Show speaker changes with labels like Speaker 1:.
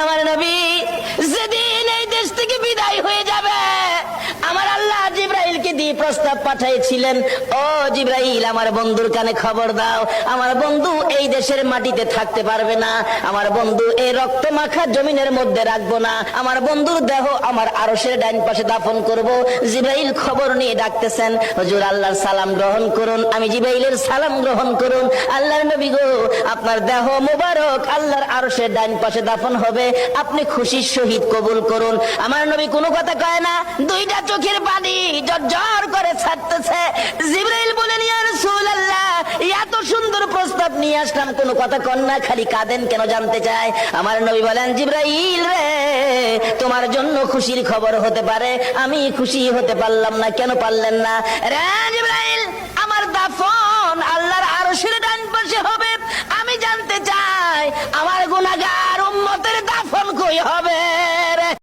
Speaker 1: আমার নবী যেদিন এই দেশ থেকে বিদায় হয়ে যাবে, আমার আল্লাহ জিবরাইলকে দিয়ে প্রস্তাব পাঠিয়েছিলেন, ও জিবরাইল, আমার বন্ধুর কানে খবর দাও, আমার বন্ধু এই দেশের মাটিতে থাকতে পারবে না, আমার বন্ধু এই রক্ত মাখা জমিনের মধ্যে রাখবো না, আমার বন্ধুর দেহ আমার আরশের ডাইন পাশে দাফন করব। জিবরাইল খবর নিয়ে ডাকতেছেন, হুজুর আল্লাহর সালাম গ্রহণ করুন। আমি জিবরাইলের সালাম গ্রহণ করুন। আল্লাহর নবী গো, আপনার দেহ মুবারক আল্লাহর আরশের ডাইন পাশে দাফন হবে, আপনি খুশির সহিত কবুল করুন। আমার নবী কোনো কথা কয় না, দুইটা চোখের পানি ঝরঝর করে ছাড়তেছে। জিবরাইল বলেন, ইয়া রাসূলুল্লাহ, এত সুন্দর প্রস্তাব নিয়ে আসলাম, কোনো কথা কন না, খালি কাঁদেন কেন জানতে চাই। আমার নবী বলেন, জিবরাইল রে, তোমার জন্য খুশির খবর হতে পারে, আমি খুশি হতে পারলাম না। কেন পারলেন না? রে জিবরাইল, আমার দাফন আল্লাহর আরশের ডান পাশে হবে, আমি জানতে চাই আমার গুনাহগার উম্মতের দাফন কই হবে?